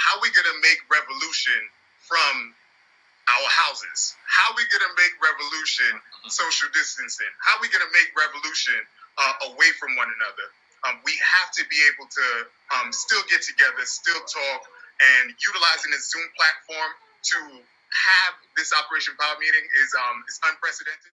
How we gonna make revolution from our houses? How we gonna make revolution social distancing? How we gonna make revolution away from one another? We have to be able to still get together, still talk, and utilizing the Zoom platform to have this Operation Power meeting is unprecedented.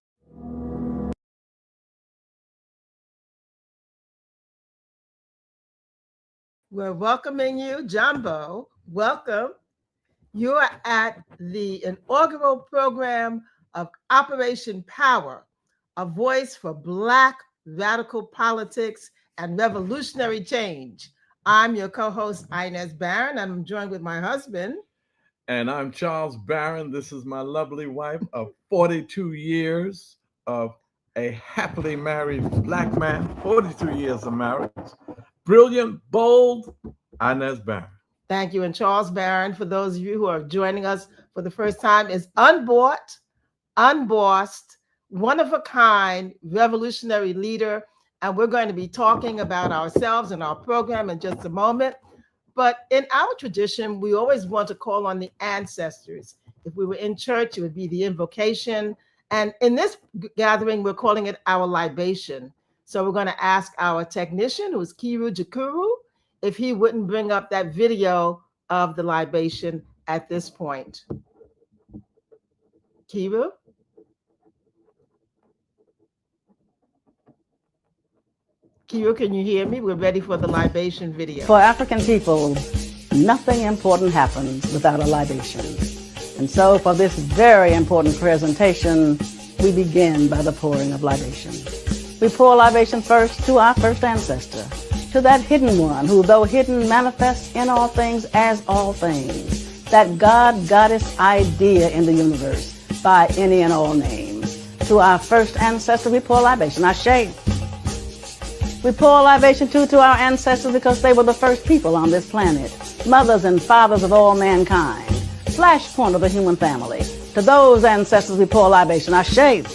We're welcoming you, Jumbo. Welcome. You are at the inaugural program of Operation Power, a voice for Black radical politics and revolutionary change. I'm your co-host, Inez Barron, and I'm joined with my husband. And I'm Charles Barron. This is my lovely wife of 42 years of a happily married Black man, 42 years of marriage. Brilliant, bold, Inez Barron. Thank you. And Charles Barron, for those of you who are joining us for the first time, is unbought, unbossed, one-of-a-kind revolutionary leader. And we're going to be talking about ourselves and our program in just a moment. But in our tradition, we always want to call on the ancestors. If we were in church, it would be the invocation. And in this gathering, we're calling it our libation. So we're going to ask our technician, who's Kiru Jakuru, if he wouldn't bring up that video of the libation at this point. Kiru? Kiru, can you hear me? We're ready for the libation video. For African people, nothing important happens without a libation. And so for this very important presentation, we begin by the pouring of libation. We pour libation first to our first ancestor, to that hidden one who, though hidden, manifests in all things as all things, that God-goddess idea in the universe by any and all names. To our first ancestor, we pour libation, Ashe. We pour libation too to our ancestors because they were the first people on this planet, mothers and fathers of all mankind, flashpoint of the human family. To those ancestors, we pour libation, Ashe.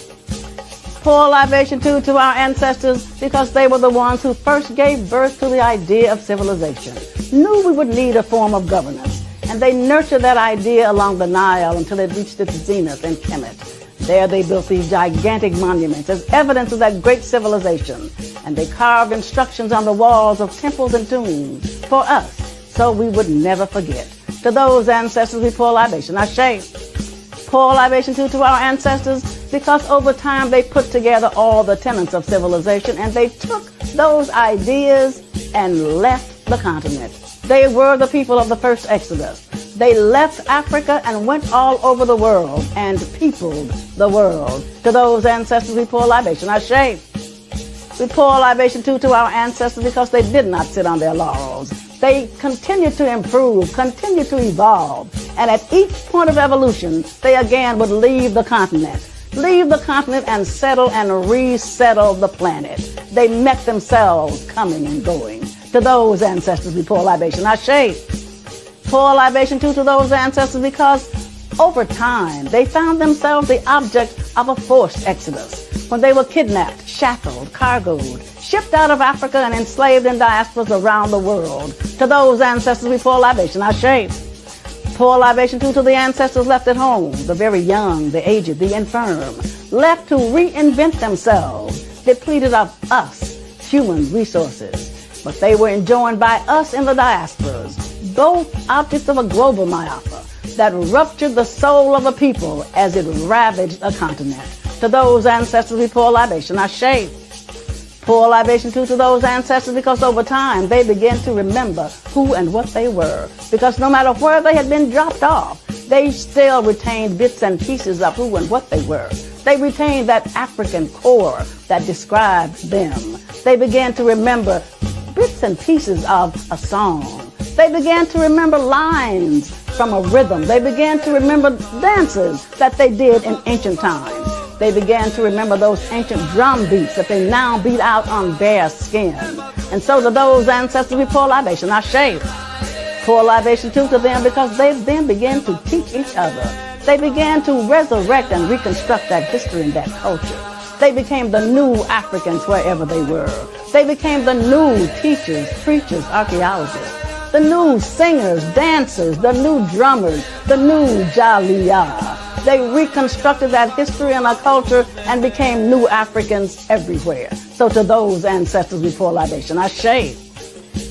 Pour libation too to our ancestors because they were the ones who first gave birth to the idea of civilization, knew we would need a form of governance, and they nurtured that idea along the Nile until it reached its zenith in Kemet. There they built these gigantic monuments as evidence of that great civilization, and they carved instructions on the walls of temples and tombs for us, so we would never forget. To those ancestors, we pour libation, Ashe. Pour libation too to our ancestors because over time they put together all the tenets of civilization and they took those ideas and left the continent. They were the people of the first Exodus. They left Africa and went all over the world and peopled the world. To those ancestors, we pour libation, Ashe. We pour libation too to our ancestors because they did not sit on their laurels. They continued to improve, continued to evolve, and at each point of evolution, they again would leave the continent and settle and resettle the planet. They met themselves coming and going. To those ancestors, we pour libation, Ashe. Pour libation too to those ancestors because over time, they found themselves the object of a forced exodus when they were kidnapped, shackled, cargoed, shipped out of Africa and enslaved in diasporas around the world. To those ancestors, we pour libation, Ashe. Pour libation too to the ancestors left at home, the very young, the aged, the infirm, left to reinvent themselves, depleted of us, human resources. But they were enjoined by us in the diasporas, both objects of a global myopia that ruptured the soul of a people as it ravaged a continent. To those ancestors, we pour libation, Ashe. Pour libation too to those ancestors because over time they began to remember who and what they were. Because no matter where they had been dropped off, they still retained bits and pieces of who and what they were. They retained that African core that described them. They began to remember bits and pieces of a song. They began to remember lines from a rhythm. They began to remember dances that they did in ancient times. They began to remember those ancient drum beats that they now beat out on bare skin. And so to those ancestors, we pour libation. I shave. Pour libation too to them, because they then began to teach each other. They began to resurrect and reconstruct that history and that culture. They became the new Africans wherever they were. They became the new teachers, preachers, archaeologists, the new singers, dancers, the new drummers, the new Jaliyah. They reconstructed that history and our culture and became new Africans everywhere. So to those ancestors, we pour libation. I shade.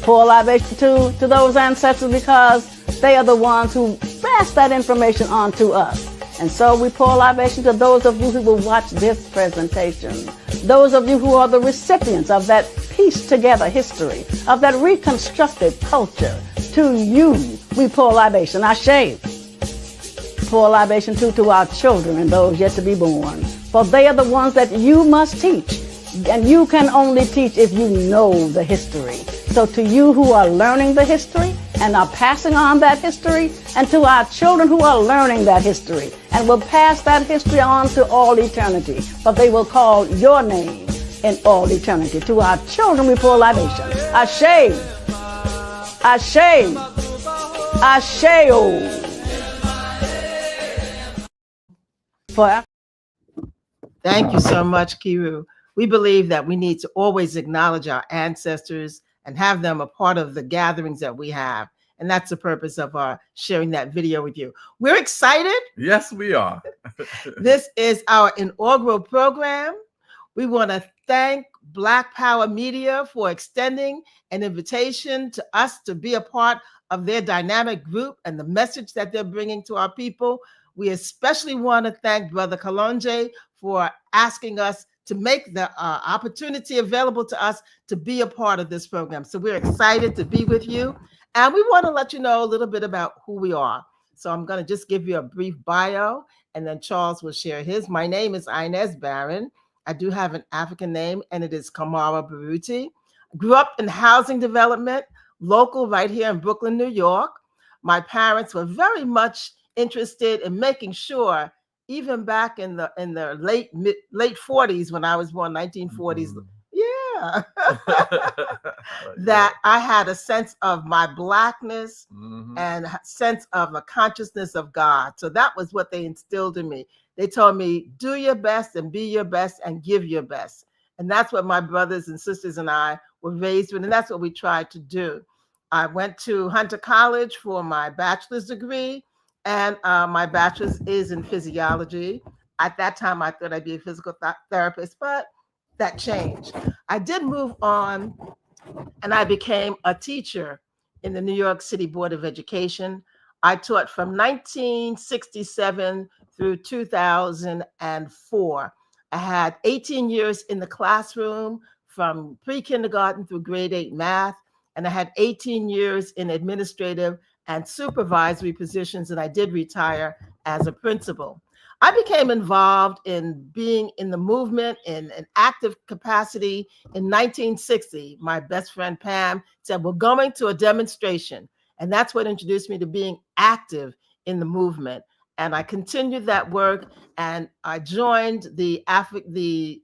Pour libation to those ancestors, because they are the ones who pass that information on to us. And so we pour libation to those of you who will watch this presentation. Those of you who are the recipients of that pieced together history, of that reconstructed culture. To you, we pour libation. I shade. Pour libation too to our children and those yet to be born. For they are the ones that you must teach. And you can only teach if you know the history. So to you who are learning the history and are passing on that history, and to our children who are learning that history and will pass that history on to all eternity, but they will call your name in all eternity. To our children we pour libation. Ashe, Ashe, Asheo. For Thank you so much, Kiru. We believe that we need to always acknowledge our ancestors and have them a part of the gatherings that we have. And that's the purpose of our sharing that video with you. We're excited. Yes, we are. This is our inaugural program. We want to thank Black Power Media for extending an invitation to us to be a part of their dynamic group and the message that they're bringing to our people. We especially want to thank Brother Kalonji for asking us to make the opportunity available to us to be a part of this program. So we're excited to be with you. And we want to let you know a little bit about who we are. So I'm going to just give you a brief bio, and then Charles will share his. My name is Inez Barron. I do have an African name, and it is Kamara Baruti. Grew up in housing development, local right here in Brooklyn, New York. My parents were very much interested in making sure, even back in the late 40s, when I was born, 1940s, yeah, that I had a sense of my Blackness and a sense of a consciousness of God. So that was what they instilled in me. They told me, do your best and be your best and give your best. And that's what my brothers and sisters and I were raised with, and that's what we tried to do. I went to Hunter College for my bachelor's degree, and my bachelor's is in physiology. At that time, I thought I'd be a physical therapist, but that changed. I did move on, and I became a teacher in the New York City Board of Education. I taught from 1967 through 2004. I had 18 years in the classroom, from pre-kindergarten through grade 8 math, and I had 18 years in administrative and supervisory positions, and I did retire as a principal. I became involved in being in the movement in an active capacity in 1960. My best friend Pam said, we're going to a demonstration. And that's what introduced me to being active in the movement. And I continued that work, and I joined the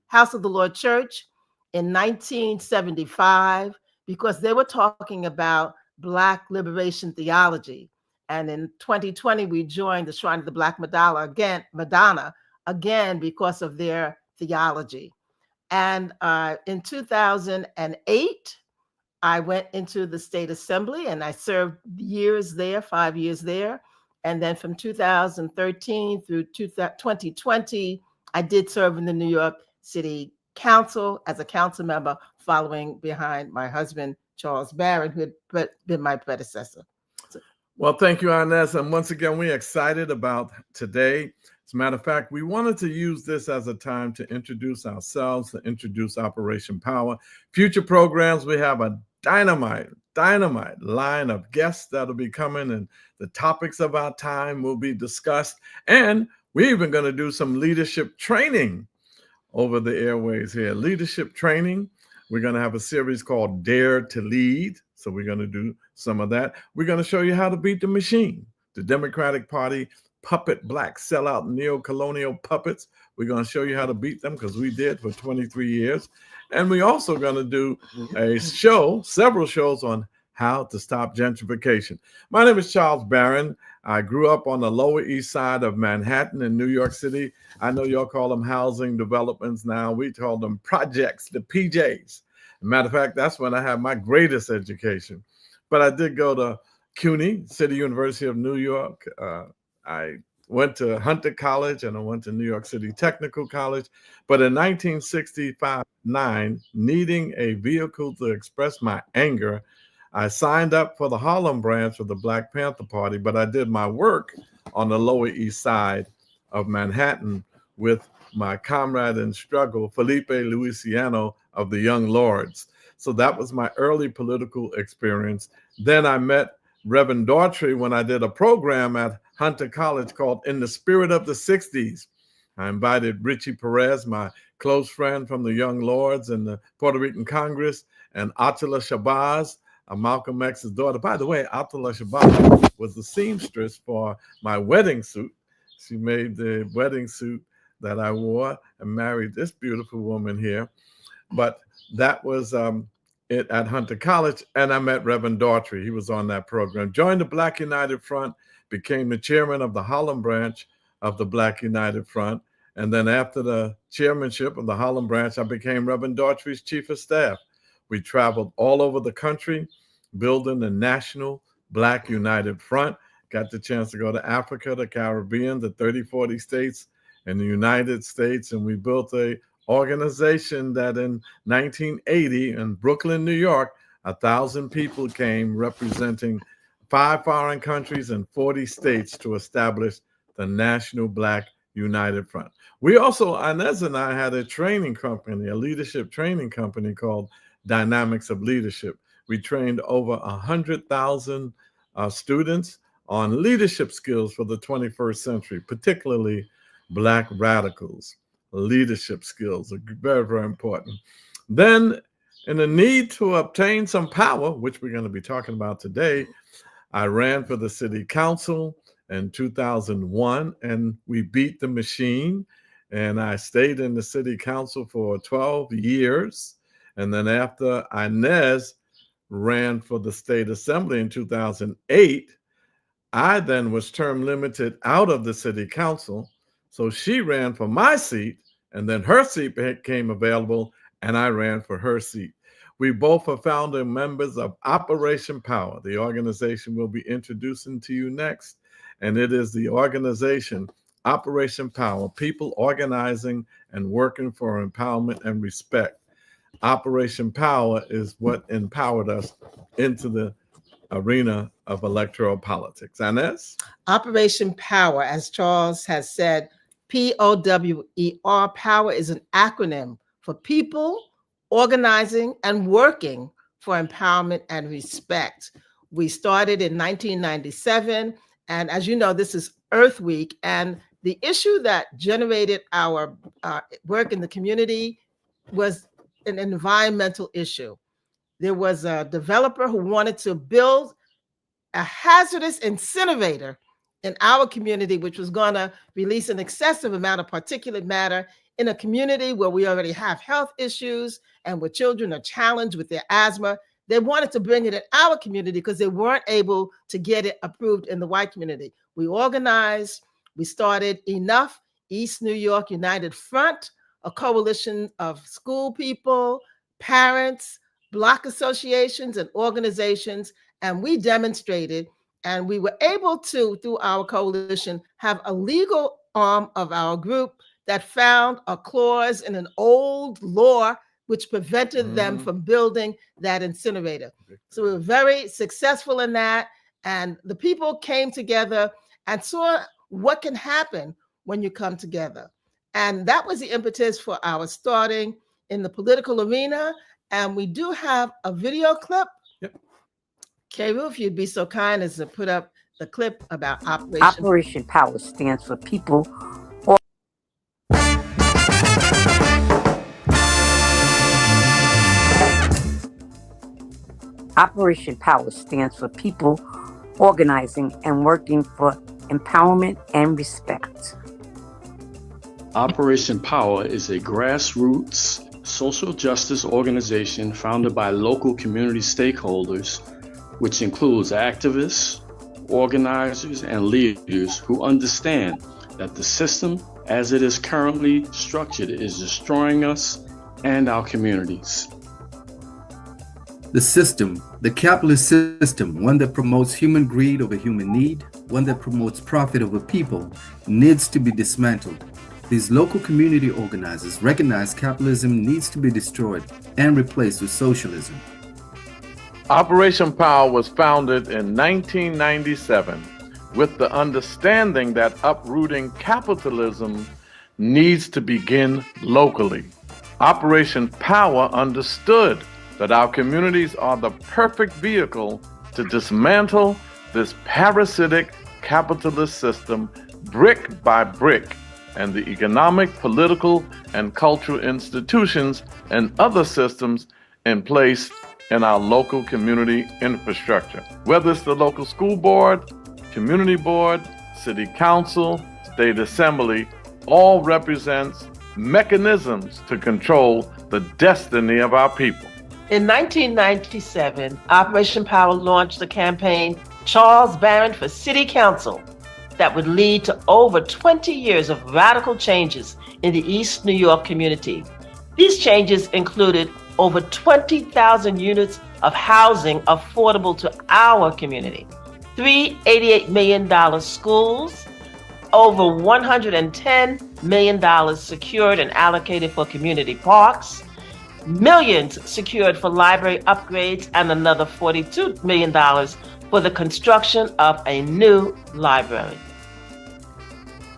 House of the Lord Church in 1975 because they were talking about Black liberation theology. And in 2020, we joined the Shrine of the Black Madonna again because of their theology. And in 2008, I went into the State Assembly, and I served 5 years there. And then from 2013 through 2020, I did serve in the New York City Council as a council member, following behind my husband, Charles Barron, who had been my predecessor. Well, thank you, Inez. And once again, we're excited about today. As a matter of fact, we wanted to use this as a time to introduce ourselves, to introduce Operation Power. Future programs, we have a dynamite line of guests that'll be coming, and the topics of our time will be discussed. And we're even going to do some leadership training over the airways here. Leadership training We're going to have a series called Dare to Lead. So we're going to do some of that. We're going to show you how to beat the machine, the Democratic Party puppet, black sellout neo-colonial puppets. We're going to show you how to beat them because we did for 23 years. And we're also going to do a show, several shows on how to stop gentrification. My name is Charles Barron. I grew up on the Lower East Side of Manhattan in New York City. I know y'all call them housing developments now. We call them projects, the PJs. Matter of fact, that's when I had my greatest education. But I did go to CUNY, City University of New York. I went to Hunter College and I went to New York City Technical College. But in 1965-9, needing a vehicle to express my anger, I signed up for the Harlem branch of the Black Panther Party, but I did my work on the Lower East Side of Manhattan with my comrade in struggle, Felipe Luciano of the Young Lords. So that was my early political experience. Then I met Reverend Daughtry when I did a program at Hunter College called In the Spirit of the 60s. I invited Richie Perez, my close friend from the Young Lords and the Puerto Rican Congress, and Atala Shabazz, Malcolm X's daughter. By the way, Atala Shabazz was the seamstress for my wedding suit. She made the wedding suit that I wore and married this beautiful woman here. But that was it at Hunter College, and I met Reverend Daughtry. He was on that program. Joined the Black United Front, became the chairman of the Harlem branch of the Black United Front. And then after the chairmanship of the Harlem branch, I became Reverend Daughtry's chief of staff. We traveled all over the country, building the National Black United Front. Got the chance to go to Africa, the Caribbean, the 30, 40 states in the United States. And we built a organization that in 1980 in Brooklyn, New York, 1,000 people came representing 5 foreign countries and 40 states to establish the National Black United Front. We also, Inez and I had a training company, a leadership training company called Dynamics of Leadership. We trained over 100,000 students on leadership skills for the 21st century, particularly Black radicals. Leadership skills are very, very important. Then, in the need to obtain some power, which we're going to be talking about today, I ran for the city council in 2001, and we beat the machine. And I stayed in the city council for 12 years. And then after Inez ran for the state assembly in 2008, I then was term limited out of the city council. So she ran for my seat, and then her seat became available, and I ran for her seat. We both are founding members of Operation Power, the organization we'll be introducing to you next. And it is the organization, Operation Power, people organizing and working for empowerment and respect. Operation Power is what empowered us into the arena of electoral politics. Inez? Operation Power, as Charles has said, POWER, power is an acronym for people organizing and working for empowerment and respect. We started in 1997, and as you know, this is Earth Week, and the issue that generated our work in the community was an environmental issue. There was a developer who wanted to build a hazardous incinerator in our community, which was going to release an excessive amount of particulate matter in a community where we already have health issues and where children are challenged with their asthma. They wanted to bring it in our community because they weren't able to get it approved in the white community. We organized, we started Enough, East New York United Front, a coalition of school people, parents, block associations, and organizations, and we demonstrated, and we were able to, through our coalition, have a legal arm of our group that found a clause in an old law which prevented them from building that incinerator. So we were very successful in that, and the people came together and saw what can happen when you come together. And that was the impetus for our starting in the political arena. And we do have a video clip. Yep. Keru, if you'd be so kind as to put up the clip about Operation Power stands for people. Operation Power stands for people organizing and working for empowerment and respect. Operation Power is a grassroots social justice organization founded by local community stakeholders, which includes activists, organizers, and leaders who understand that the system as it is currently structured is destroying us and our communities. The system, the capitalist system, one that promotes human greed over human need, one that promotes profit over people, needs to be dismantled. These local community organizers recognize capitalism needs to be destroyed and replaced with socialism. Operation Power was founded in 1997 with the understanding that uprooting capitalism needs to begin locally. Operation Power understood that our communities are the perfect vehicle to dismantle this parasitic capitalist system brick by brick, and the economic, political, and cultural institutions and other systems in place in our local community infrastructure. Whether it's the local school board, community board, city council, state assembly, all represents mechanisms to control the destiny of our people. In 1997, Operation Power launched the campaign Charles Barron for City Council that would lead to over 20 years of radical changes in the East New York community. These changes included over 20,000 units of housing affordable to our community, 3 $88 million schools, over $110 million secured and allocated for community parks, millions secured for library upgrades, and another $42 million for the construction of a new library.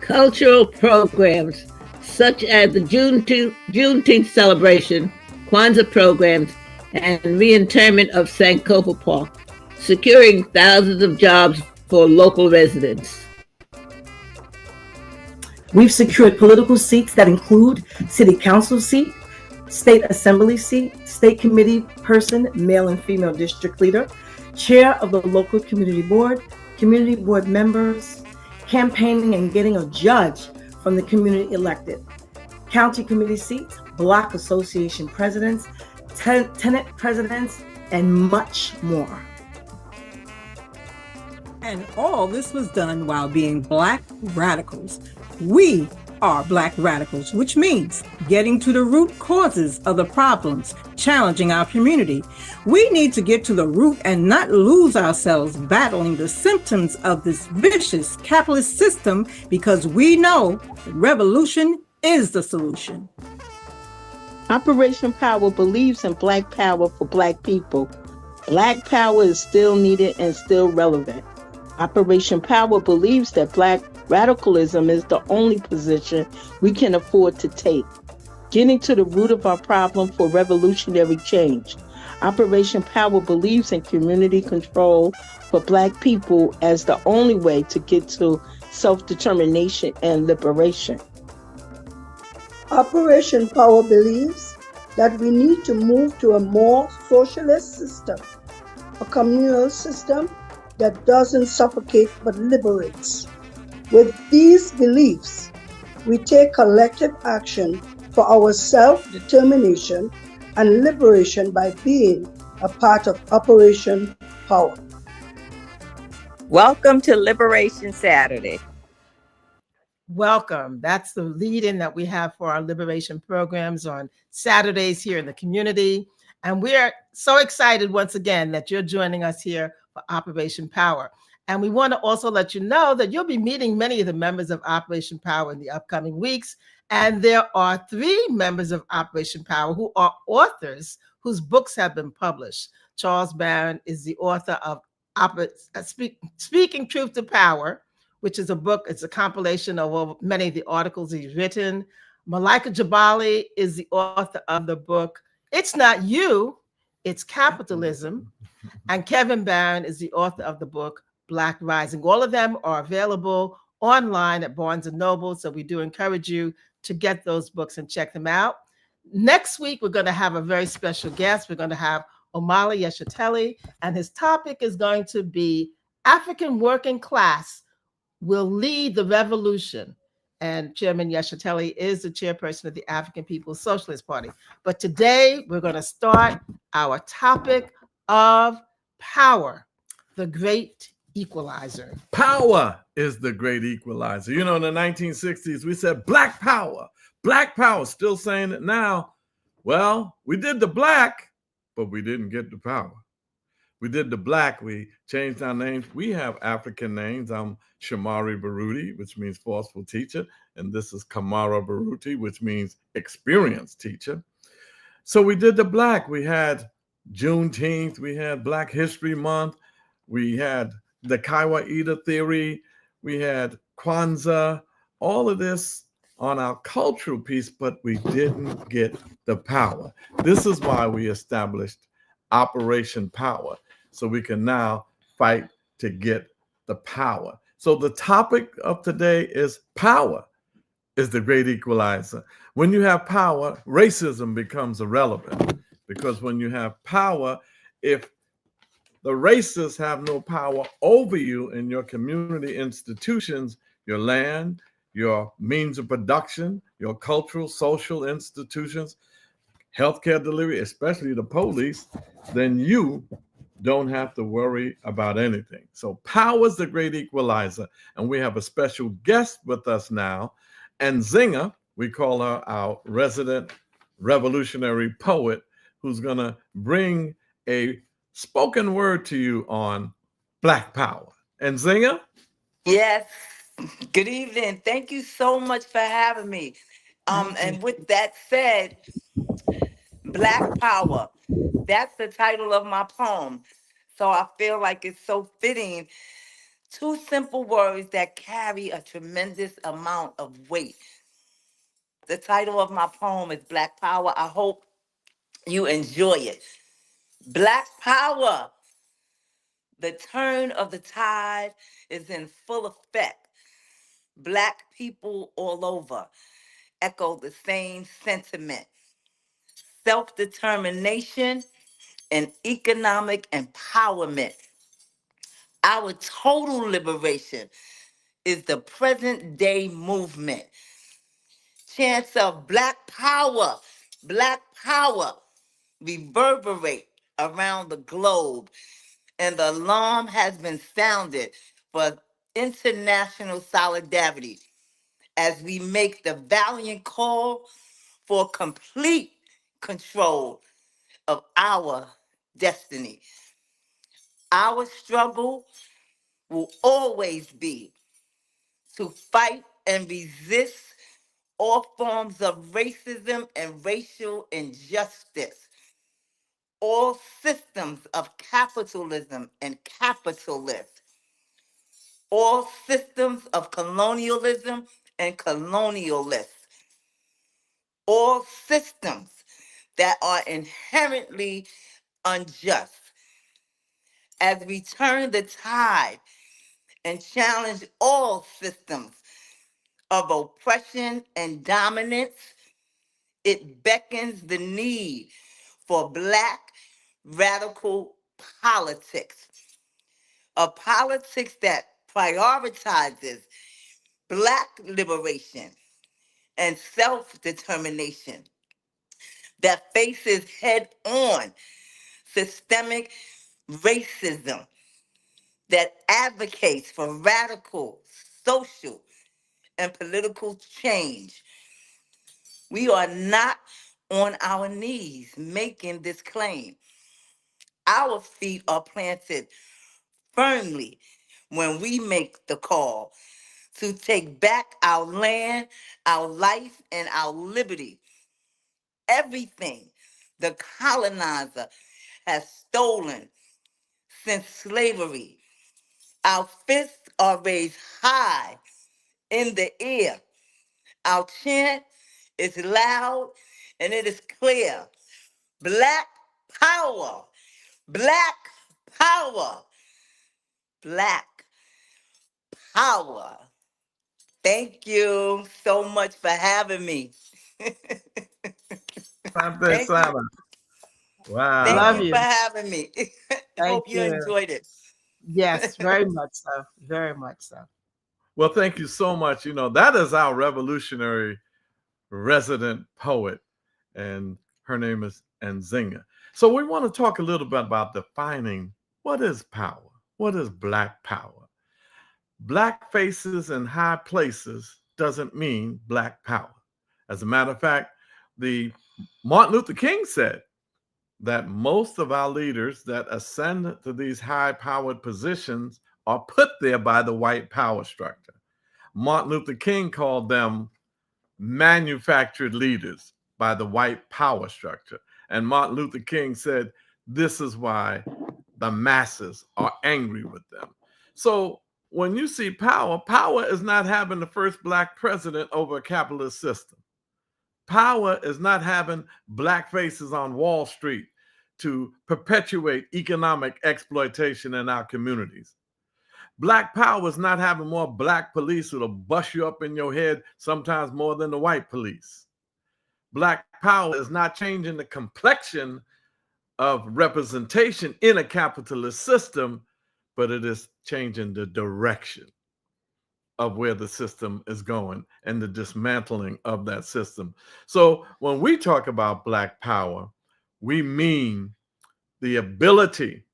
Cultural programs such as the Juneteenth celebration, Kwanzaa programs, and reinterment of Sankofa Park, securing thousands of jobs for local residents. We've secured political seats that include city council seat, state assembly seat, state committee person, male and female district leader, chair of the local community board members, campaigning and getting a judge from the community elected, county committee seats, block association presidents, tenant presidents, and much more. And all this was done while being Black radicals. We are Black radicals, which means getting to the root causes of the problems challenging our community. We need to get to the root and not lose ourselves battling the symptoms of this vicious capitalist system, because we know that revolution is the solution. Operation Power believes in Black power for Black people. Black power is still needed and still relevant. Operation Power believes that Black radicalism is the only position we can afford to take, getting to the root of our problem for revolutionary change. Operation Power believes in community control for Black people as the only way to get to self-determination and liberation. Operation Power believes that we need to move to a more socialist system, a communal system that doesn't suffocate but liberates. With these beliefs, we take collective action for our self-determination and liberation by being a part of Operation Power. Welcome to Liberation Saturday. Welcome. That's the lead-in that we have for our liberation programs on Saturdays here in the community. And we're so excited once again that you're joining us here for Operation Power. And we want to also let you know that you'll be meeting many of the members of Operation Power in the upcoming weeks. And there are 3 members of Operation Power who are authors whose books have been published. Charles Barron is the author of Speaking Truth to Power, which is a book. It's a compilation of many of the articles he's written. Malika Jabali is the author of the book It's Not You, It's Capitalism. And Kevin Barron is the author of the book Black Rising. All of them are available online at Barnes & Noble, so we do encourage you to get those books and check them out. Next week, we're going to have a very special guest. We're going to have Omala Yeshiteli, and his topic is going to be African working class will lead the revolution. And Chairman Yeshiteli is the chairperson of the African People's Socialist Party. But today we're going to start our topic of power, the great equalizer. Power is the great equalizer. You know, in the 1960s, we said black power, still saying it now. Well, we did the black, but we didn't get the power. We did the black, we changed our names. We have African names. I'm Shamari Baruti, which means forceful teacher. And this is Kamara Baruti, which means experienced teacher. So we did the black. We had Juneteenth. We had Black History Month. We had the Kawaida theory. We had Kwanzaa. All of this on our cultural piece, but we didn't get the power. This is why we established Operation Power, so we can now fight to get the power. So the topic of today is power is the great equalizer. When you have power, racism becomes irrelevant, because when you have power, if the racists have no power over you in your community institutions, your land, your means of production, your cultural, social institutions, healthcare delivery, especially the police, then you don't have to worry about anything. So power is the great equalizer. And we have a special guest with us now. And Zinga, we call her our resident revolutionary poet, who's going to bring a spoken word to you on Black Power. And Zinga? Yes. Good evening. Thank you so much for having me. And with that said, Black Power, that's the title of my poem. So I feel like it's so fitting. Two simple words that carry a tremendous amount of weight. The title of my poem is Black Power. I hope you enjoy it. Black Power. The turn of the tide is in full effect. Black people all over echo the same sentiment. Self-determination and economic empowerment. Our total liberation is the present day movement. Chants of black power reverberate around the globe, and the alarm has been sounded for international solidarity as we make the valiant call for complete control of our destiny. Our struggle will always be to fight and resist all forms of racism and racial injustice, all systems of capitalism and capitalists, all systems of colonialism and colonialists, all systems that are inherently unjust. As we turn the tide and challenge all systems of oppression and dominance, it beckons the need for Black radical politics, a politics that prioritizes Black liberation and self-determination, that faces head-on systemic racism, that advocates for radical social and political change. We are not on our knees making this claim. Our feet are planted firmly when we make the call to take back our land, our life, and our liberty. Everything the colonizer has stolen since slavery. Our fists are raised high in the air. Our chant is loud and it is clear. Black power, Black power, Black power. Thank you so much for having me. Sante Sana. Wow. Thank Love you for you. having me. Thank Hope you you. enjoyed it. Yes, very much so. Very much so. Well, thank you so much. You know, that is our revolutionary resident poet, and her name is Nzinga. So we want to talk a little bit about defining what is power? What is Black power? Black faces in high places doesn't mean Black power. As a matter of fact, the Martin Luther King said that most of our leaders that ascend to these high-powered positions are put there by the white power structure. Martin Luther King called them manufactured leaders by the white power structure. And Martin Luther King said, this is why the masses are angry with them. So when you see power, power is not having the first Black president over a capitalist system. Power is not having Black faces on Wall Street to perpetuate economic exploitation in our communities. Black power is not having more Black police who'll bust you up in your head, sometimes more than the white police. Black power is not changing the complexion of representation in a capitalist system, but it is changing the direction of where the system is going and the dismantling of that system. So when we talk about Black power, we mean the ability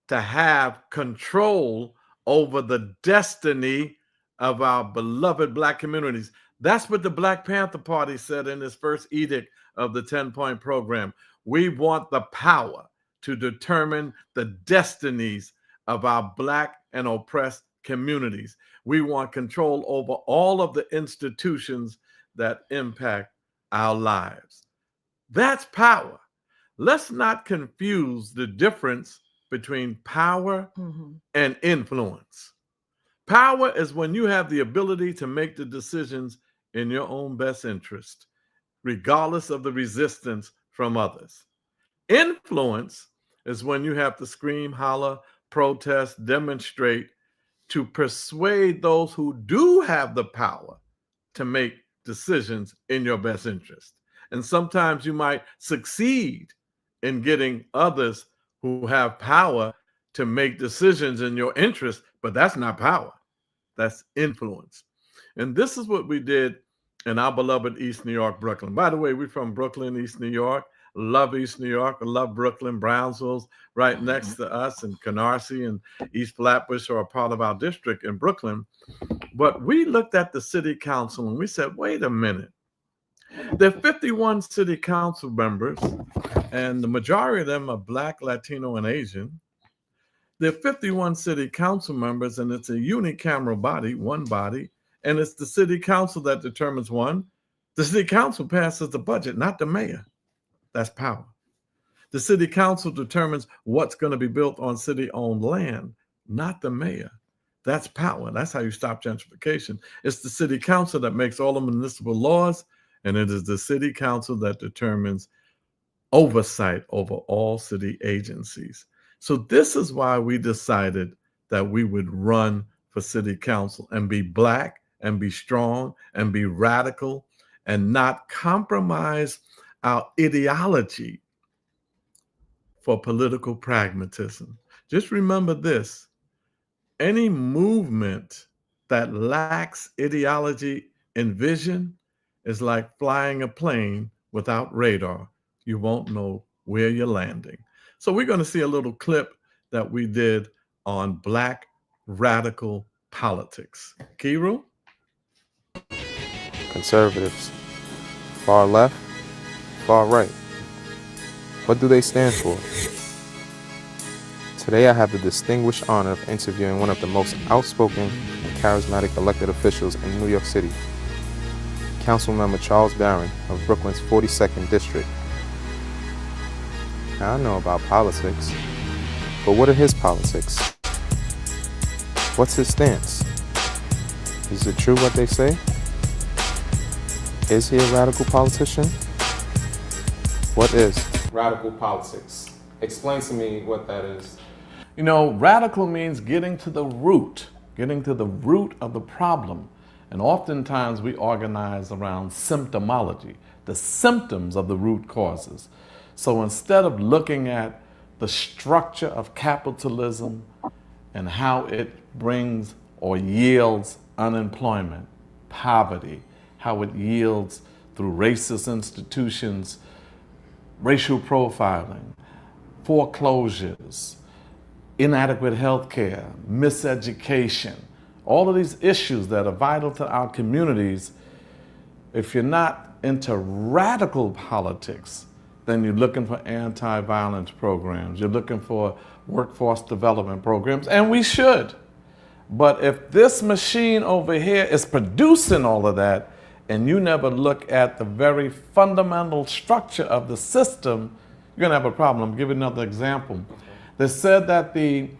to have control over the destiny of our beloved Black communities. That's what the Black Panther Party said in its first edict of the 10-point program. We want the power to determine the destinies of our Black and oppressed communities. We want control over all of the institutions that impact our lives. That's power. Let's not confuse the difference between power and influence. Power is when you have the ability to make the decisions in your own best interest, regardless of the resistance from others. Influence is when you have to scream, holler, protest, demonstrate to persuade those who do have the power to make decisions in your best interest. And sometimes you might succeed in getting others who have power to make decisions in your interest, but that's not power. That's influence. And this is what we did in our beloved East New York, Brooklyn. By the way, we're from Brooklyn, East New York. Love East New York. I love Brooklyn. Brownsville's right next to us, and Canarsie and East Flatbush are a part of our district in Brooklyn. But we looked at the city council and we said, wait a minute. There are 51 city council members, and the majority of them are Black, Latino, and Asian. There are 51 city council members, and it's a unicameral body, one body, and it's the city council that determines one. The city council passes the budget, not the mayor. That's power. The city council determines what's going to be built on city-owned land, not the mayor. That's power. That's how you stop gentrification. It's the city council that makes all the municipal laws, and it is the city council that determines oversight over all city agencies. So this is why we decided that we would run for city council and be Black and be strong and be radical and not compromise our ideology for political pragmatism. Just remember this: any movement that lacks ideology and vision is like flying a plane without radar. You won't know where you're landing. So we're going to see a little clip that we did on Black radical politics. Kiru? Conservatives, far left, far right. What do they stand for? Today I have the distinguished honor of interviewing one of the most outspoken and charismatic elected officials in New York City, Councilmember Charles Barron of Brooklyn's 42nd District. Now, I know about politics, but what are his politics? What's his stance? Is it true what they say? Is he a radical politician? What is radical politics? Explain to me what that is. You know, radical means getting to the root of the problem. And oftentimes we organize around symptomology, the symptoms of the root causes. So instead of looking at the structure of capitalism and how it brings or yields unemployment, poverty, how it yields through racist institutions, racial profiling, foreclosures, inadequate health care, miseducation, all of these issues that are vital to our communities, if you're not into radical politics, then you're looking for anti-violence programs, you're looking for workforce development programs, and we should. But if this machine over here is producing all of that, and you never look at the very fundamental structure of the system, you're gonna have a problem. I'll give you another example. They said that the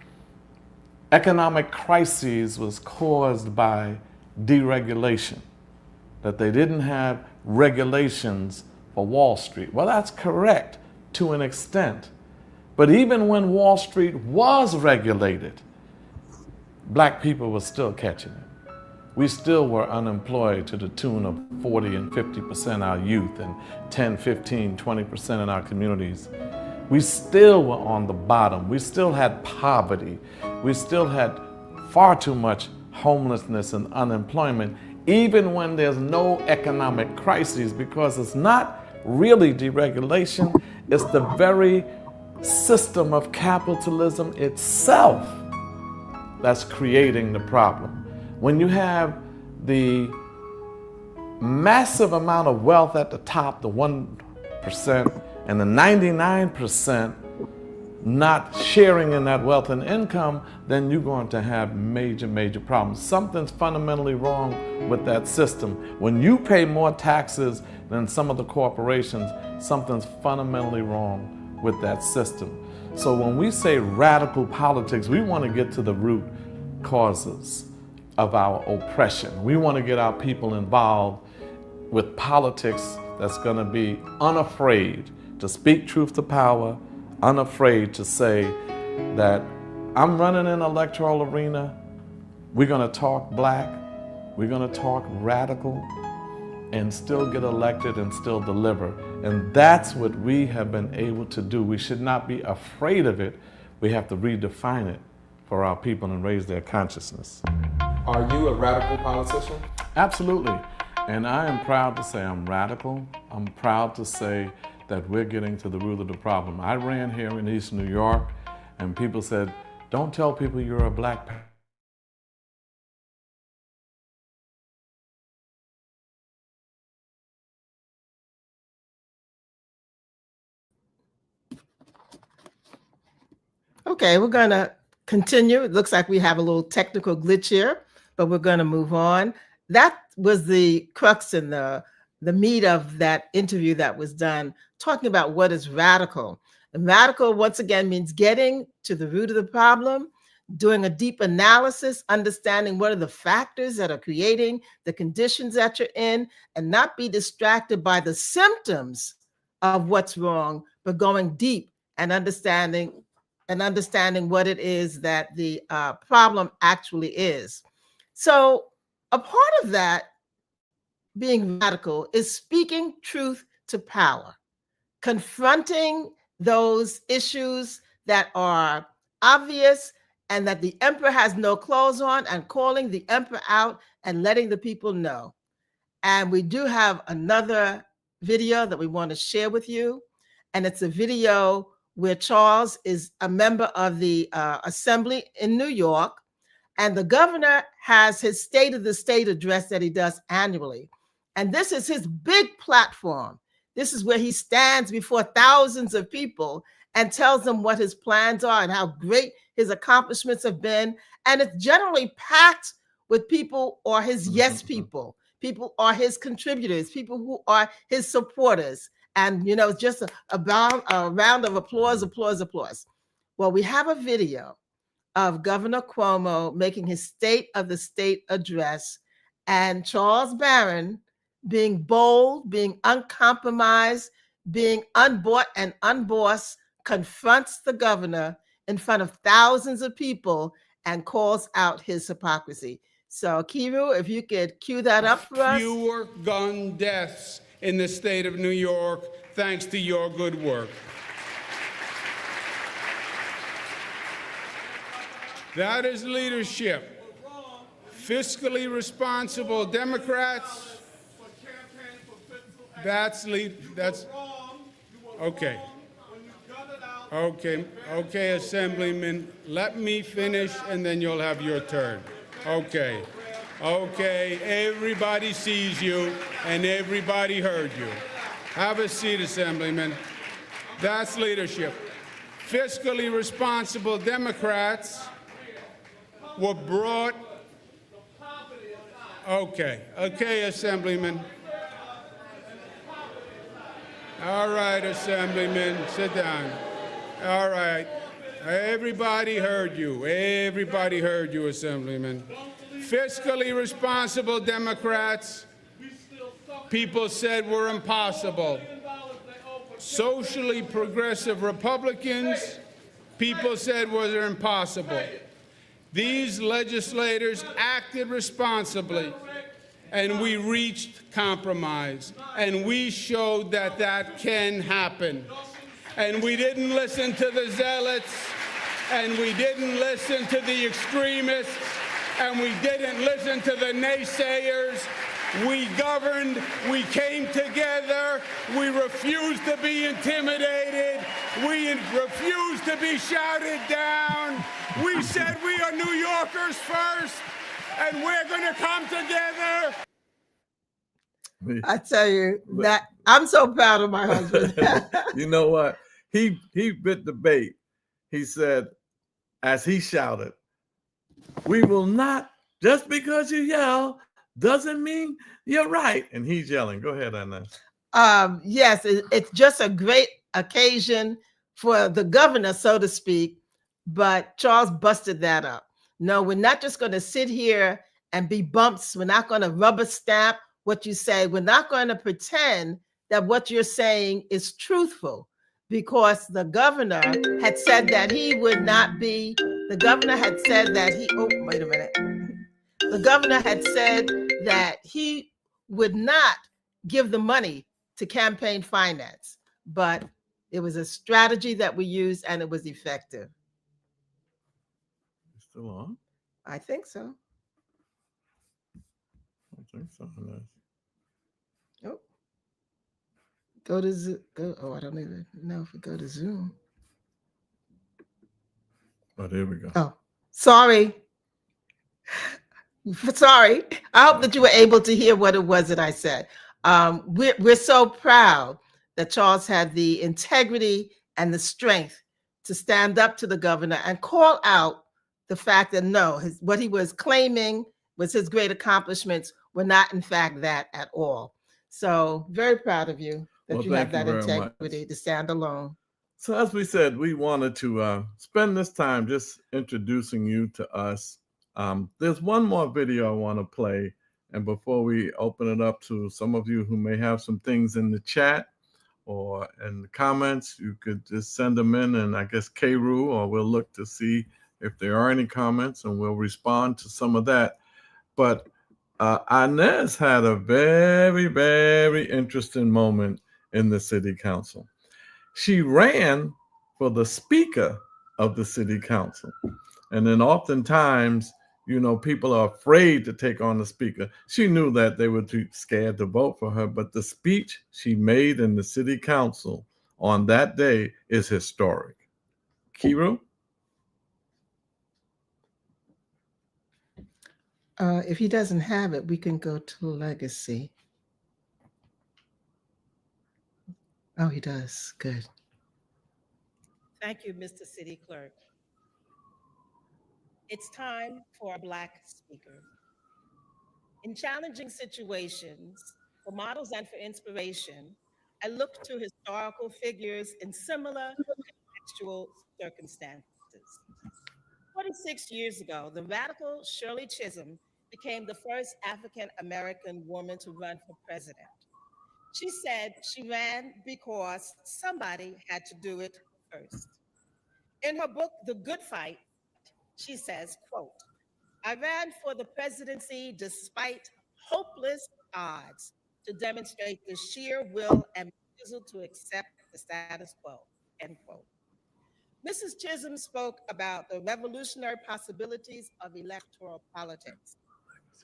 economic crisis was caused by deregulation, that they didn't have regulations for Wall Street. Well, that's correct to an extent. But even when Wall Street was regulated, black people were still catching it. We still were unemployed to the tune of 40 and 50% our youth, and 10, 15, 20% in our communities. We still were on the bottom. We still had poverty. We still had far too much homelessness and unemployment, even when there's no economic crisis, because it's not really deregulation, it's the very system of capitalism itself that's creating the problem. When you have the massive amount of wealth at the top, the 1%, and the 99% not sharing in that wealth and income, then you're going to have major, major problems. Something's fundamentally wrong with that system. When you pay more taxes than some of the corporations, something's fundamentally wrong with that system. So when we say radical politics, we want to get to the root causes of our oppression. We want to get our people involved with politics that's going to be unafraid to speak truth to power, unafraid to say that I'm running an electoral arena, we're going to talk black, we're going to talk radical, and still get elected and still deliver. And that's what we have been able to do. We should not be afraid of it. We have to redefine it for our people and raise their consciousness. Are you a radical politician? Absolutely. And I am proud to say I'm radical. I'm proud to say that we're getting to the root of the problem. I ran here in East New York, and people said, don't tell people you're a Black Panther. Okay, we're going to continue. It looks like we have a little technical glitch here, but we're going to move on. That was the crux and the meat of that interview that was done, talking about what is radical. And radical, once again, means getting to the root of the problem, doing a deep analysis, understanding what are the factors that are creating the conditions that you're in, and not be distracted by the symptoms of what's wrong, but going deep and understanding what it is that the problem actually is. So a part of that being radical is speaking truth to power, confronting those issues that are obvious and that the emperor has no clothes on, and calling the emperor out and letting the people know. And we do have another video that we want to share with you. And it's a video where Charles is a member of the assembly in New York, and the governor has his State of the State address that he does annually. And this is his big platform. This is where he stands before thousands of people and tells them what his plans are and how great his accomplishments have been. And it's generally packed with people or his yes people. People are his contributors, people who are his supporters. And, you know, just a round of applause, applause, applause. Well, we have a video of Governor Cuomo making his State of the State address, and Charles Barron being bold, being uncompromised, being unbought and unbossed, confronts the governor in front of thousands of people and calls out his hypocrisy. So, Kiru, if you could cue that up for us. Fewer gun deaths in the state of New York, thanks to your good work. That is leadership. Fiscally responsible Democrats. That's okay. Okay, Assemblyman, let me finish and then you'll have your turn. Okay, everybody sees you and everybody heard you. Have a seat, Assemblyman. That's leadership. Fiscally responsible Democrats were brought. Okay, Assemblyman. All right, Assemblyman, sit down. All right. Everybody heard you. Everybody heard you, Assemblyman. Fiscally responsible Democrats, people said were impossible. Socially progressive Republicans, people said were impossible. These legislators acted responsibly, and we reached compromise, and we showed that that can happen. And we didn't listen to the zealots, and we didn't listen to the extremists, and we didn't listen to the naysayers. We governed, we came together, we refused to be intimidated, we refused to be shouted down. We said we are New Yorkers first, and we're gonna come together. I tell you that I'm so proud of my husband. You know what? He bit the bait. He said, as he shouted, "We will not, just because you yell doesn't mean you're right." And he's yelling. Go ahead, Inez. Yes, it's just a great occasion for the governor, so to speak. But Charles busted that up. No, we're not just going to sit here and be bumps. We're not going to rubber stamp what you say. We're not going to pretend that what you're saying is truthful, because the governor had said that he would not be. The governor had said that he. Oh, wait a minute. The governor had said that he would not give the money to campaign finance, but it was a strategy that we used and it was effective. Still on? I think so. I think so. Oh, go to Zoom. Oh, I don't even know if we go to Zoom. Oh, there we go. Oh, sorry. Sorry. I hope that you were able to hear what it was that I said. We're so proud that Charles had the integrity and the strength to stand up to the governor and call out the fact that no, what he was claiming was his great accomplishments were not in fact that at all. So very proud of you that you have that integrity to stand alone. So as we said, we wanted to spend this time just introducing you to us. There's one more video I want to play. And before we open it up to some of you who may have some things in the chat or in the comments, you could just send them in, and I guess K-Roo, or we'll look to see if there are any comments and we'll respond to some of that. But Inez had a very, very interesting moment in the city council. She ran for the speaker of the city council. And then oftentimes, people are afraid to take on the speaker. She knew that they were too scared to vote for her, but the speech she made in the city council on that day is historic. Kiru? If he doesn't have it, we can go to legacy. Oh, he does. Good. Thank you, Mr. City Clerk. It's time for a Black speaker. In challenging situations, for models and for inspiration, I look to historical figures in similar contextual circumstances. 46 years ago, the radical Shirley Chisholm became the first African-American woman to run for president. She said she ran because somebody had to do it first. In her book, The Good Fight, she says, quote, "I ran for the presidency despite hopeless odds to demonstrate the sheer will and refusal to accept the status quo," end quote. Mrs. Chisholm spoke about the revolutionary possibilities of electoral politics.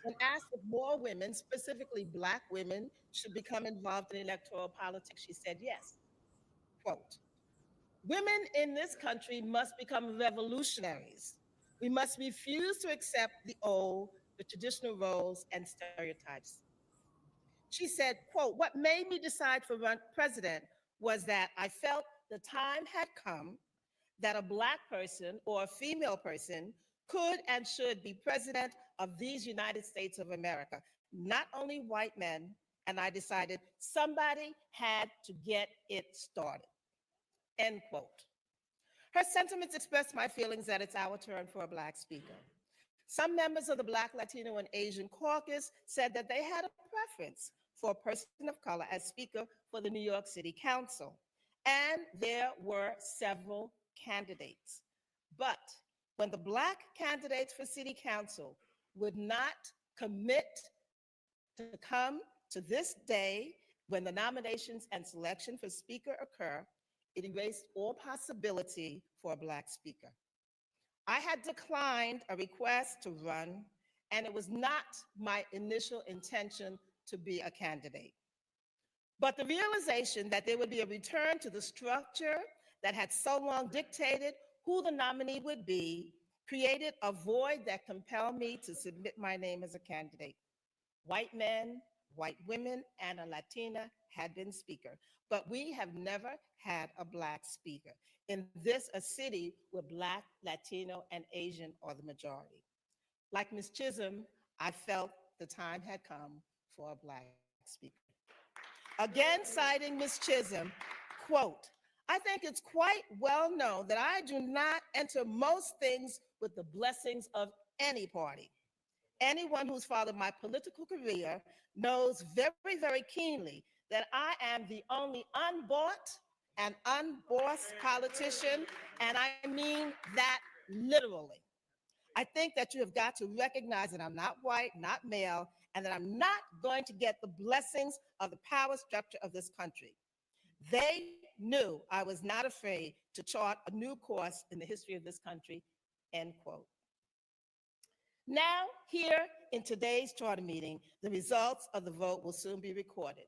When asked if more women, specifically Black women, should become involved in electoral politics, she said yes. Quote, women in this country must become revolutionaries. We must refuse to accept the old, the traditional roles and stereotypes. She said, quote, what made me decide for president was that I felt the time had come that a Black person or a female person could and should be president of these United States of America, not only white men. And I decided somebody had to get it started, end quote. Her sentiments expressed my feelings that it's our turn for a Black speaker. Some members of the Black, Latino, and Asian caucus said that they had a preference for a person of color as Speaker for the New York City Council. And there were several candidates. But when the Black candidates for City Council would not commit to come to this day when the nominations and selection for Speaker occur, it erased all possibility for a Black speaker. I had declined a request to run, and it was not my initial intention to be a candidate. But the realization that there would be a return to the structure that had so long dictated who the nominee would be created a void that compelled me to submit my name as a candidate. White men, white women, and a Latina had been speaker, but we have never had a Black speaker. In this, a city where Black, Latino, and Asian are the majority. Like Ms. Chisholm, I felt the time had come for a Black speaker. Again, citing Ms. Chisholm, quote, I think it's quite well known that I do not enter most things with the blessings of any party. Anyone who's followed my political career knows very, very keenly that I am the only unbought and unbossed politician, and I mean that literally. I think that you have got to recognize that I'm not white, not male, and that I'm not going to get the blessings of the power structure of this country. They knew I was not afraid to chart a new course in the history of this country, end quote. Now, here in today's charter meeting, the results of the vote will soon be recorded.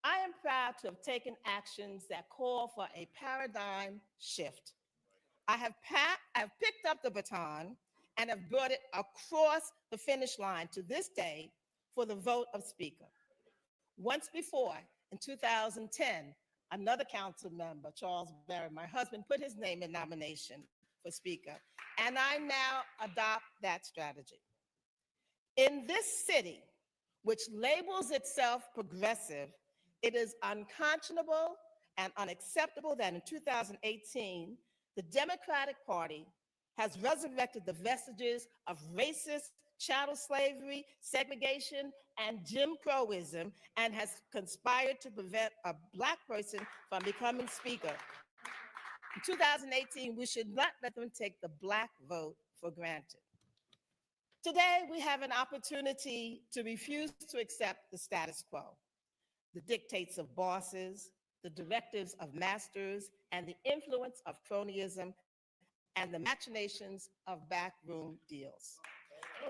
I am proud to have taken actions that call for a paradigm shift. I have picked up the baton and have brought it across the finish line to this day for the vote of Speaker. Once before, in 2010, another council member, Charles Barron, my husband, put his name in nomination for Speaker, and I now adopt that strategy. In this city, which labels itself progressive, it is unconscionable and unacceptable that in 2018, the Democratic Party has resurrected the vestiges of racist chattel slavery, segregation, and Jim Crowism, and has conspired to prevent a Black person from becoming Speaker. In 2018, we should not let them take the Black vote for granted. Today, we have an opportunity to refuse to accept the status quo, the dictates of bosses, the directives of masters, and the influence of cronyism and the machinations of backroom deals.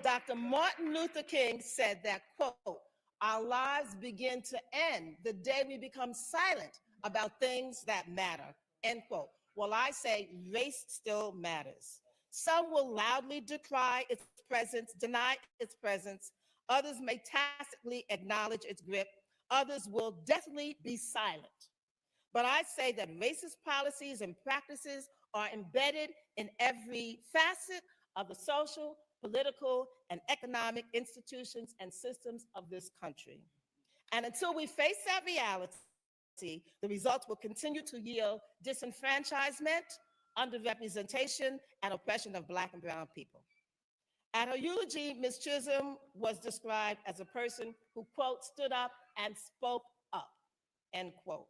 Dr. Martin Luther King said that, quote, our lives begin to end the day we become silent about things that matter, end quote. Well, I say race still matters. Some will loudly decry its presence, deny its presence. Others may tacitly acknowledge its grip. Others will definitely be silent. But I say that racist policies and practices are embedded in every facet of the social, political, and economic institutions and systems of this country. And until we face that reality, the results will continue to yield disenfranchisement, underrepresentation, and oppression of Black and brown people. At her eulogy, Ms. Chisholm was described as a person who, quote, stood up and spoke up, end quote.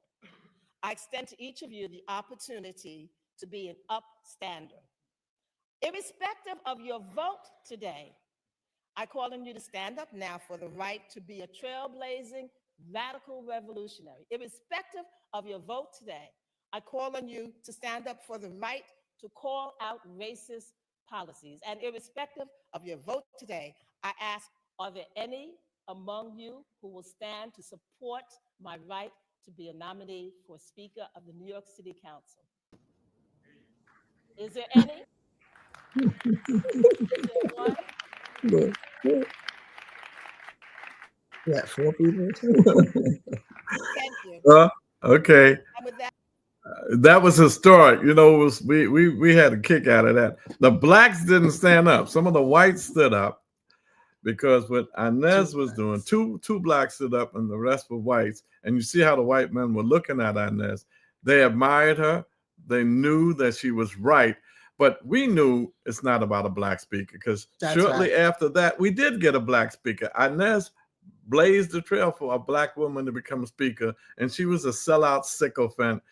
I extend to each of you the opportunity to be an upstander. Irrespective of your vote today, I call on you to stand up now for the right to be a trailblazing, radical revolutionary. Irrespective of your vote today, I call on you to stand up for the right to call out racist policies. And irrespective of your vote today, I ask, are there any among you who will stand to support my right to be a nominee for Speaker of the New York City Council? Is there any? Is there one? Yeah, 4 people. Thank you. Okay. And with that, That was historic. You know, it was, we had a kick out of that. The blacks didn't stand up. Some of the whites stood up because what Inez was doing, two blacks stood up and the rest were whites. And you see how the white men were looking at Inez. They admired her. They knew that she was right. But we knew it's not about a black speaker because shortly after that, we did get a black speaker. Inez blazed the trail for a black woman to become a speaker. And she was a sellout sycophant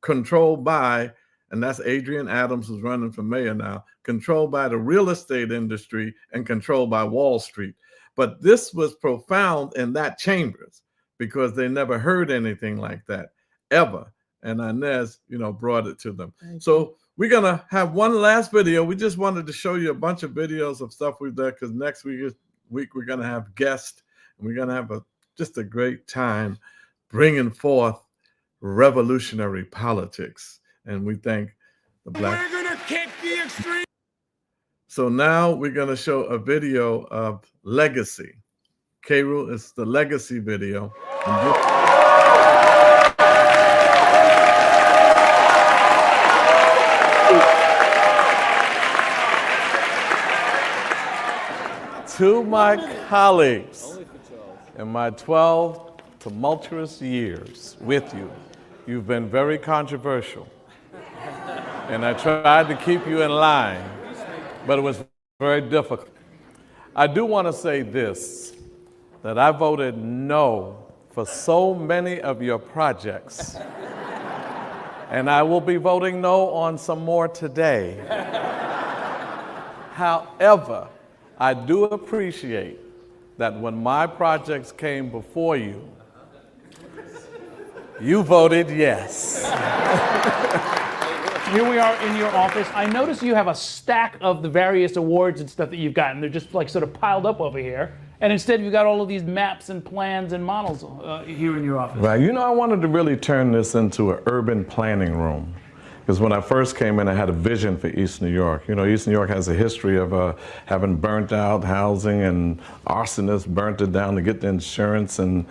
controlled by, and that's Adrian Adams, who's running for mayor now, controlled by the real estate industry and controlled by Wall Street. But this was profound in that chambers because they never heard anything like that ever. And Inez, you know, brought it to them. So we're going to have one last video. We just wanted to show you a bunch of videos of stuff we've done because next week we're going to have guests and we're going to have just a great time bringing forth revolutionary politics. And we thank the black. We're gonna kick the extreme. So now we're gonna show a video of legacy. K-Rule is the legacy video. To my colleagues in my 12 tumultuous years with you, you've been very controversial. And I tried to keep you in line, but it was very difficult. I do want to say this, that I voted no for so many of your projects. And I will be voting no on some more today. However, I do appreciate that when my projects came before you, you voted yes. Here we are in your office. I notice you have a stack of the various awards and stuff that you've gotten. They're just like sort of piled up over here. And instead you've got all of these maps and plans and models here in your office. Right, you know, I wanted to really turn this into an urban planning room. Because when I first came in, I had a vision for East New York. You know, East New York has a history of having burnt out housing, and arsonists burnt it down to get the insurance, and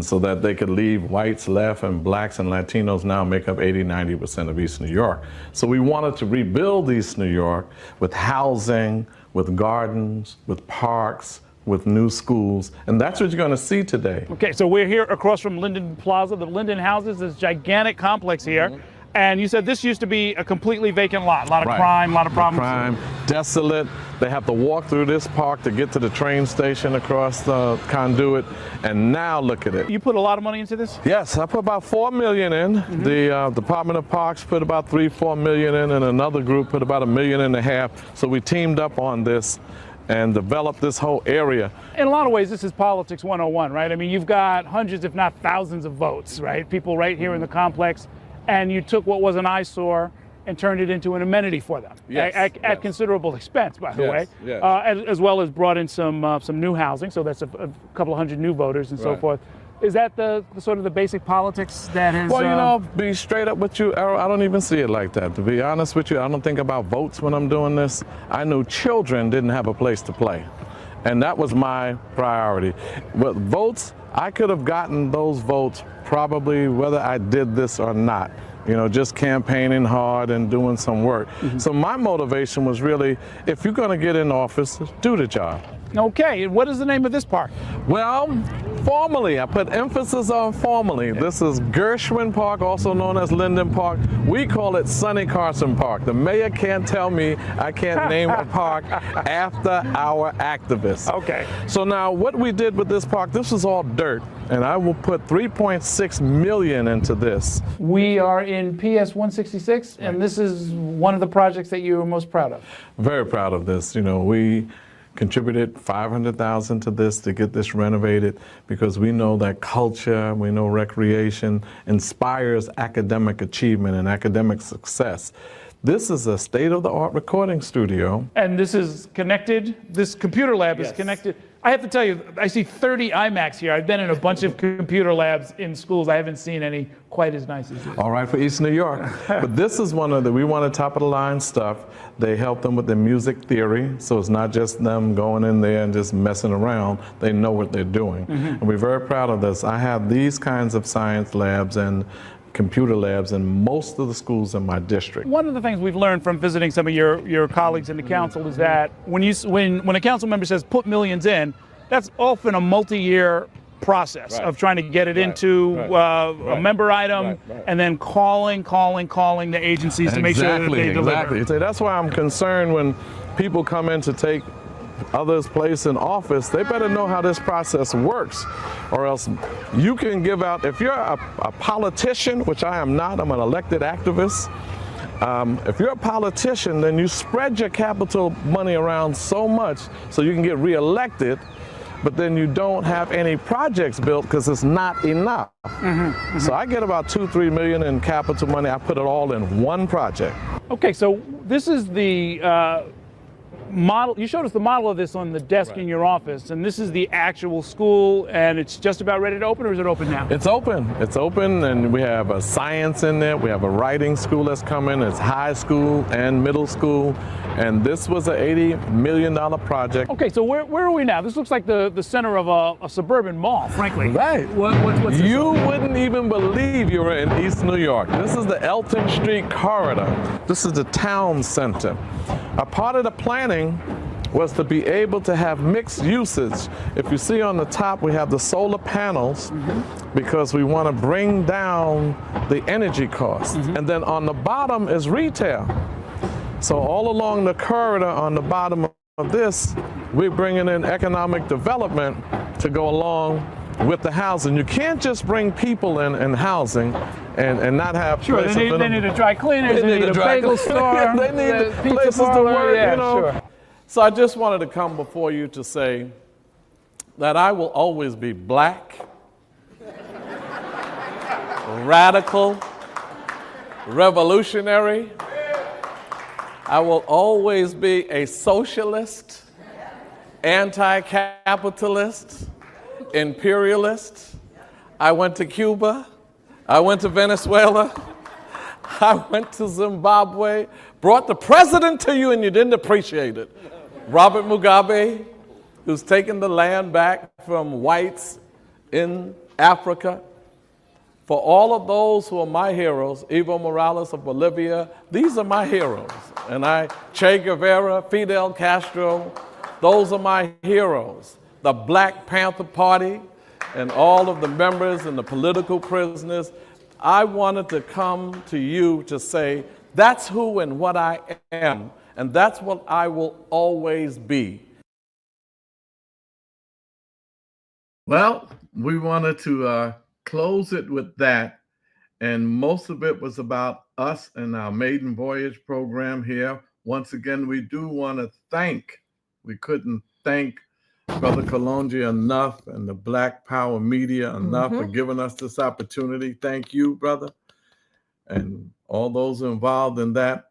so that they could leave whites left, and blacks and Latinos now make up 80–90% of East New York. So we wanted to rebuild East New York with housing, with gardens, with parks, with new schools, and that's what you're going to see today. Okay, so we're here across from Linden Plaza, the Linden houses, this gigantic complex here. Mm-hmm. And you said this used to be a completely vacant lot, a lot of crime, a lot of problems. Crime, desolate. They have to walk through this park to get to the train station across the conduit. And now look at it. You put a lot of money into this? Yes, I put about $4 million in. Mm-hmm. The Department of Parks put about $3–4 million in, and another group put about $1.5 million. So we teamed up on this and developed this whole area. In a lot of ways, this is politics 101, right? I mean, you've got hundreds, if not thousands of votes, right? People right here in the complex. And you took what was an eyesore and turned it into an amenity for them, at considerable expense, by the way, as well as brought in some new housing. So that's a couple of hundred new voters and so forth. Is that the sort of the basic politics that has? Well, you know, be straight up with you, Errol, I don't even see it like that. To be honest with you, I don't think about votes when I'm doing this. I knew children didn't have a place to play, and that was my priority. With votes, I could have gotten those votes probably whether I did this or not, you know, just campaigning hard and doing some work. Mm-hmm. So my motivation was really, if you're going to get in office, do the job. Okay, and what is the name of this park? Well, formally, I put emphasis on formally. This is Gershwin Park, also known as Linden Park. We call it Sonny Carson Park. The mayor can't tell me I can't name a park after our activists. Okay. So now what we did with this park, this was all dirt, and I will put $3.6 million into this. We are in PS 166, and this is one of the projects that you were most proud of. Very proud of this. You know, we contributed $500,000 to this to get this renovated because we know that culture, we know recreation inspires academic achievement and academic success. This is a state-of-the-art recording studio. And this is connected, this computer lab is connected. I have to tell you, I see 30 iMacs here. I've been in a bunch of computer labs in schools. I haven't seen any quite as nice as this. All right, for East New York. But this is one of we want top-of-the-line stuff. They help them with their music theory, so it's not just them going in there and just messing around. They know what they're doing. And we're very proud of this. I have these kinds of science labs and computer labs in most of the schools in my district. One of the things we've learned from visiting some of your colleagues in the council is that when a council member says put millions in, that's often a multi-year process of trying to get it into a member item and then calling the agencies to make sure that they deliver. Exactly. That's why I'm concerned when people come in to take others' place in office. They better know how this process works, or else you can give out, if you're a politician, which I am not, I'm an elected activist. If you're a politician, then you spread your capital money around so much so you can get reelected, but then you don't have any projects built because it's not enough. So I get about $2-3 million in capital money. I put it all in one project. Okay, so this is the model. You showed us the model of this on the desk in your office, and this is the actual school, and it's just about ready to open, or is it open now? It's open. It's open, and we have a science in there. We have a writing school that's coming. It's high school and middle school, and this was an $80 million project. Okay, so where are we now? This looks like the center of a suburban mall, frankly. Right. What's this? You wouldn't even believe you were in East New York. This is the Elton Street corridor. This is the town center. A part of the planning was to be able to have mixed usage. If you see on the top, we have the solar panels because we want to bring down the energy cost. And then on the bottom is retail. So all along the corridor on the bottom of this, we're bringing in economic development to go along with the housing. You can't just bring people in and housing and not have places. They need a dry cleaners, they need a bagel store, they need places to work, you know. So I just wanted to come before you to say that I will always be black, radical, revolutionary. I will always be a socialist, anti-capitalist, imperialist. I went to Cuba. I went to Venezuela. I went to Zimbabwe. Brought the president to you and you didn't appreciate it. Robert Mugabe, who's taken the land back from whites in Africa. For all of those who are my heroes, Evo Morales of Bolivia, these are my heroes. And Che Guevara, Fidel Castro, those are my heroes. The Black Panther Party and all of the members and the political prisoners. I wanted to come to you to say, that's who and what I am, and that's what I will always be. Well, we wanted to close it with that, and most of it was about us and our maiden voyage program here. Once again, we do want to we couldn't thank Brother Kalonji enough and the Black Power Media enough for giving us this opportunity. Thank you, brother, and all those involved in that.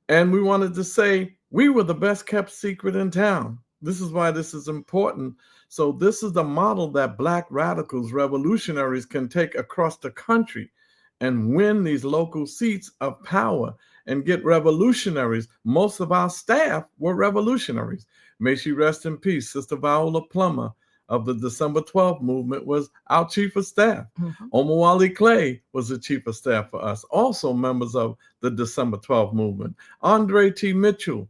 And we wanted to say we were the best kept secret in town. This is why this is important. So this is the model that Black radicals, revolutionaries can take across the country and win these local seats of power and get revolutionaries. Most of our staff were revolutionaries. May she rest in peace. Sister Viola Plummer of the December 12th movement was our chief of staff. Omowale Clay was the chief of staff for us, also members of the December 12th movement. Andre T. Mitchell,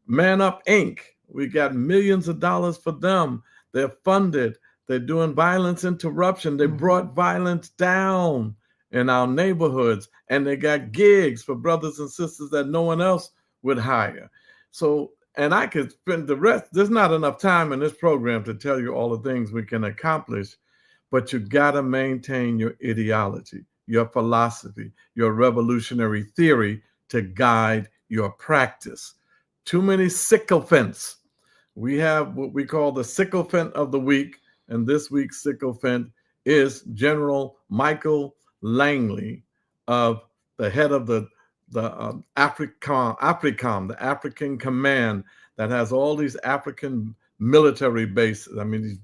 Man Up Inc., we got millions of dollars for them. They're funded. They're doing violence interruption. They brought violence down in our neighborhoods, and they got gigs for brothers and sisters that no one else would hire. So, and I could spend the rest, there's not enough time in this program to tell you all the things we can accomplish, but you gotta maintain your ideology, your philosophy, your revolutionary theory to guide your practice. Too many sycophants. We have what we call the sycophant of the week, and this week's sycophant is General Michael Langley, of the head of the AFRICOM, the African Command that has all these African military bases. I mean, these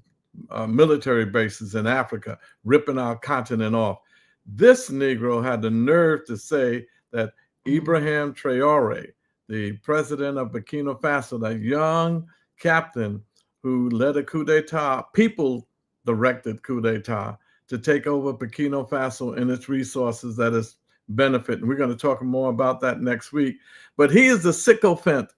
military bases in Africa, ripping our continent off. This Negro had the nerve to say that Ibrahim Traore, the president of Burkina Faso, that young captain who led a coup d'etat, people-directed coup d'etat, to take over Burkina Faso and its resources that is benefiting. We're going to talk more about that next week. But he is the sycophant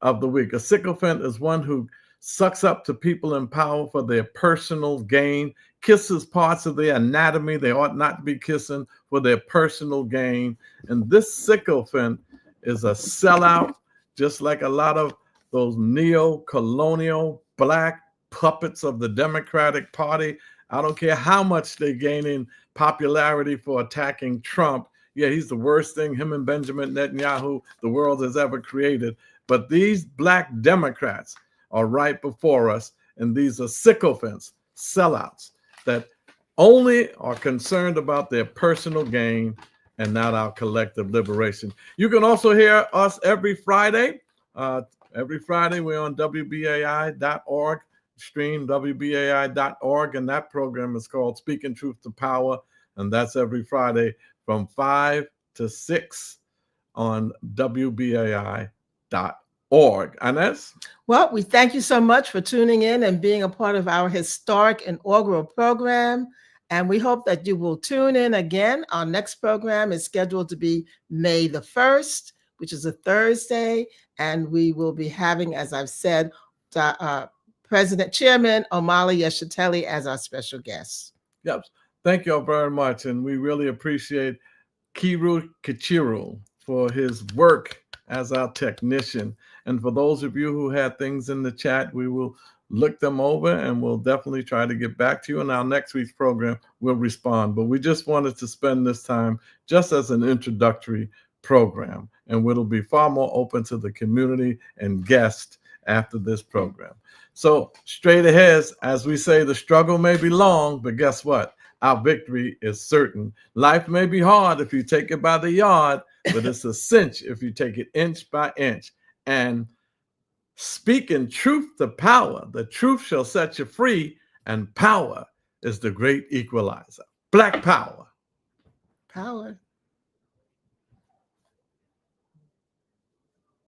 of the week. A sycophant is one who sucks up to people in power for their personal gain, kisses parts of their anatomy they ought not to be kissing for their personal gain. And this sycophant is a sellout, just like a lot of those neo-colonial black puppets of the Democratic Party. I don't care how much they're gaining popularity for attacking Trump. Yeah, he's the worst thing, him and Benjamin Netanyahu, the world has ever created. But these black Democrats are right before us, and these are sycophants, sellouts, that only are concerned about their personal gain and not our collective liberation. You can also hear us every Friday. Every Friday, we're on WBAI.org, stream WBAI.org, and that program is called Speaking Truth to Power, and that's every Friday from 5 to 6 on WBAI.org. Inez? Well, we thank you so much for tuning in and being a part of our historic inaugural program. And we hope that you will tune in again. Our next program is scheduled to be May the 1st, which is a Thursday. And we will be having, as I've said, Chairman Omali Yeshiteli as our special guest. Yep. Thank you all very much. And we really appreciate Kiru Kichiru for his work as our technician. And for those of you who had things in the chat, we will look them over and we'll definitely try to get back to you. In our next week's program, we'll respond. But we just wanted to spend this time just as an introductory program. And it'll be far more open to the community and guests after this program. So straight ahead, as we say, the struggle may be long, but guess what? Our victory is certain. Life may be hard if you take it by the yard, but it's a cinch if you take it inch by inch. And speaking truth to power, the truth shall set you free, and power is the great equalizer. Black power. Power.